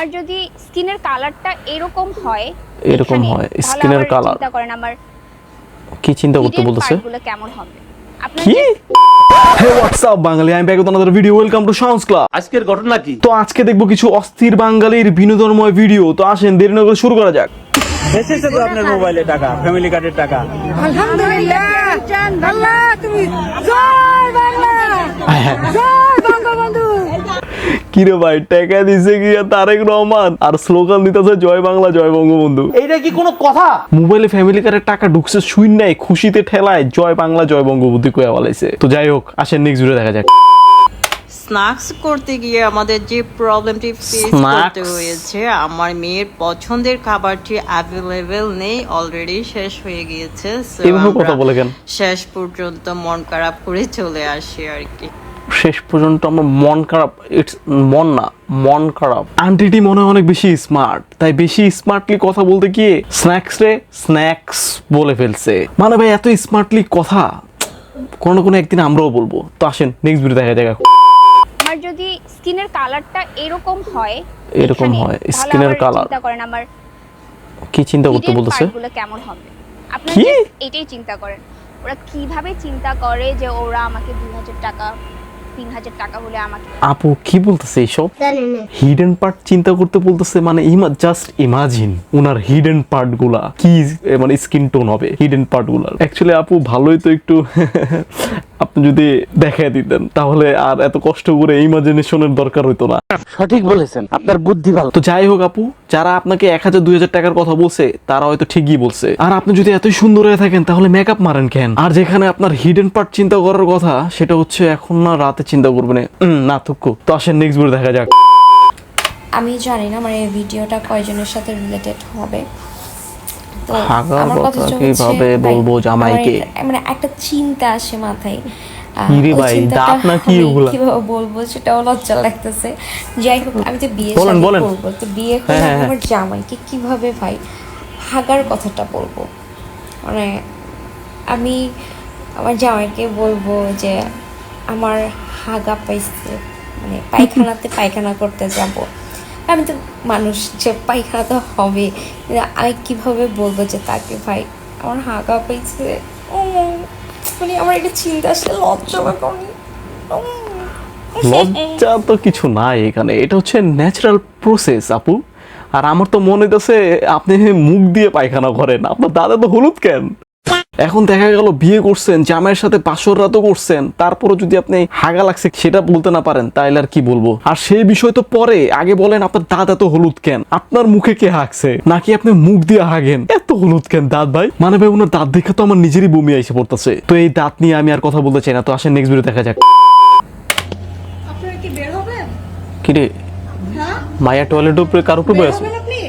আমার যদি স্কিনের কালারটা এরকম হয় স্কিনের কালার চিন্তা করেন আমার কি চিন্তা করতে বলতেছে এগুলো কেমন হবে আপনি কি হে হোয়াটসঅ্যাপ বাঙালি আমি back with another video welcome to sounds club. আজকের ঘটনা কি? তো আজকে দেখবো কিছু অস্থির বাঙালির বিনোদনময় ভিডিও। তো আসেন দেরি না করে শুরু করা যাক। এসেছে তো আপনার মোবাইলে টাকা, ফ্যামিলি কার্ডের টাকা। আলহামদুলিল্লাহ জান ভাল্লা তুমি জয় বাংলা জয় বঙ্গবন্ধু। কি রে ভাই টাকা দিছে কি তারেক রহমান আর স্লোগান দিতেছে জয় বাংলা জয় বঙ্গবন্ধু। এইটা কি কোনো কথা? মোবাইলে ফ্যামিলি কার্ডের টাকা ঢুকছে শুইন নাই খুশিতে ঠেলায় জয় বাংলা জয় বঙ্গবন্ধু কইয়া বলাইছে। তো যাই হোক আসেন নেক্সট ভিডিও দেখা যাক। স্ন্যাক্স করতে গিয়ে আমাদের যে প্রবলেমটি ফেস করতে হয়েছে, আমার মেয়ের পছন্দের খাবারটি অ্যাভেলেবেল নেই, অলরেডি শেষ হয়ে গিয়েছে। এইভাবে কথা বলে কেন? শেষ পর্যন্ত মন খারাপ করে চলে আসি আর কি। শেষ পর্যন্ত আমার মন খারাপ, ইটস মন না মন খারাপ। আন্টিটি মনে হয় অনেক বেশি স্মার্ট, তাই বেশি স্মার্টলি কথা বলতে গিয়ে স্ন্যাক্স রে স্ন্যাক্স বলে ফেলছে। মানে ভাই এত স্মার্টলি কথা কোনো না কোনো একদিন আমরাও বলবো। তো আসেন নেক্সট ভিডিও দেখা যাক। আমার যদি স্কিনের কালারটা এরকম হয় স্কিনের কালার চিন্তা করেন আমার কি চিন্তা করতে বলতেছে এগুলো কেমন হবে আপনি কি? এটাই চিন্তা করেন ওরা কিভাবে চিন্তা করে যে ওরা আমাকে 2000 টাকা 3000 টাকা হলে আমাকে। আপু কি বলতেছে এইসব? হিডেন পার্ট চিন্তা করতে বলতেছে, মানে জাস্ট ইমাজিন উনার হিডেন পার্ট গুলা কি, মানে স্কিন টোন হবে হিডেন পার্ট গুলার। অ্যাকচুয়ালি আপু ভালোই তো একটু আপনি যদি দেখাই দিতেন তাহলে আর এত কষ্ট করে ইমাজিনেশনের দরকার হইতো না। সঠিক বলেছেন, আপনার বুদ্ধি ভালো। তো যাই হোক আপু, যারা আপনাকে 1000-2000 টাকার কথা বলছে তারা হয়তো ঠিকই বলছে। আর আপনি যদি এতই সুন্দর হয়ে থাকেন তাহলে মেকআপ মারেন কেন? আর যেখানে আপনার হিডেন পার্ট চিন্তা করার কথা সেটা হচ্ছে এখন না রাতে চিন্তা করবেন না থুকু। তো আসেন নেক্সট ভিডিও দেখা যাক। আমি জানি না মানে এই ভিডিওটা কয়জনের সাথে রিলেটেড হবে। তো হাগার আমার কথা কথা হচ্ছে কিভাবে বলবো জামাইকে? মানে একটা চিন্তা আসে মাথায়। ইরে ভাই দাঁত না কি ওগুলা? কিভাবে বলবো সেটাও লজ্জা লাগতেছে। যাই হোক আমি তো বিয়ে বলেন। করবো, তো বিয়ে করে আমার জামাইকে কিভাবে ভাই হাগার কথাটা বলবো? মানে আমি আমার জামাইকে বলবো যে আমার হাগা পাইছে, মানে পায়খানাতে পায়খানা করতে যাব। আমি তো মানুষ, যে পায়খানা তো হবে, আমি কিভাবে বলবো যে তাকে ভাই আমার হাগা পাইছে? মানে আমার এটা চিন্তা আসলে লজ্জা লজ্জা তো কিছু নাই এখানে, এটা হচ্ছে ন্যাচারাল প্রসেস আপু। আর আমার তো মনে হইতেছে আপনি মুখ দিয়ে পায়খানা করেন, আপনার দাদা তো হলুদ কেন? এখন দেখা গেল বিয়ে করছেন, জামাইয়ের সাথে বাসর রাতও করছেন, তারপরে যদি আপনি হাগা লাগছে সেটা বলতে না পারেন তাইলে আর কি বলবো? আর সেই বিষয় তো পরে, আগে বলেন আপনার দাদা তো হলুদ কেন? আপনার মুখে কে হাগছে নাকি আপনি মুখ দিয়ে হাগেন? এত হলুদ কেন দাঁত ভাই? মানে ভাই ওনার দাঁত দেখে তো আমার নিজেরই বমি আইসে পড়তেছে। তো এই দাঁত নিয়ে আমি আর কথা বলতে চাই না। তো আসেন নেক্সট ভিডিও দেখা যাক। আপনারা কি বের হবেন? কি রে হ্যাঁ মায়া টয়লেটের উপরে কার উপরে বসে আছে? আপনি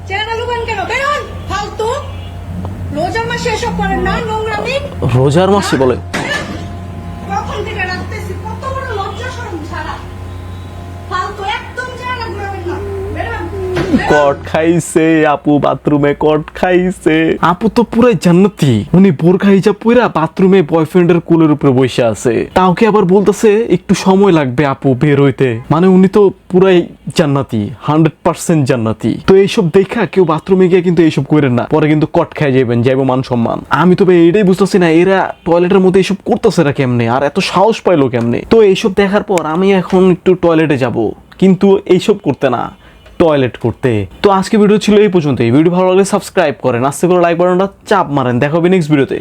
চেহারা লুকান কেন? বের হন ফালতু। রোজার মাসে এসব করেন না, নোংরামি। রোজার মাসে বলে কখন থেকে রাখতেছি, কত বড় লজ্জা শরম ছাড়া। ফালতু একদম চেহারা ঘুরাবেন না, বের হন। কট খাইছে আপু, বাথরুমে কট খাইছে। আপু তো পুরাই জান্নাতি, উনি বোরখা হিজাব পইরা বাথরুমে বয়ফ্রেন্ডের কোলের উপরে বসে আছে। তাও কি আবার বলতেছে একটু সময় লাগবে আপু বের হইতে। মানে উনি তো পুরাই জান্নাতি, 100% জান্নাতি। তো এইসব দেখা কেউ বাথরুমে গিয়ে কিন্তু এইসব করেন না, পরে কিন্তু কট খাই যাবেন, যাইবো মান সম্মান। আমি তো ভাই এটাই বুঝতেছি না এরা টয়লেটের মধ্যে এইসব করতেছে এরা কেমনে, আর এত সাহস পাইলো কেমনে? তো এইসব দেখার পর আমি এখন একটু টয়লেটে যাব, কিন্তু এইসব করতে না, টয়লেট করতে। তো আজকে ভিডিও ছিল এই পর্যন্তই। ভিডিও ভালো লাগলে সাবস্ক্রাইব করেন, আস্তে করে লাইক বাটনটা চাপ মারেন। দেখা হবে নেক্সট ভিডিওতে।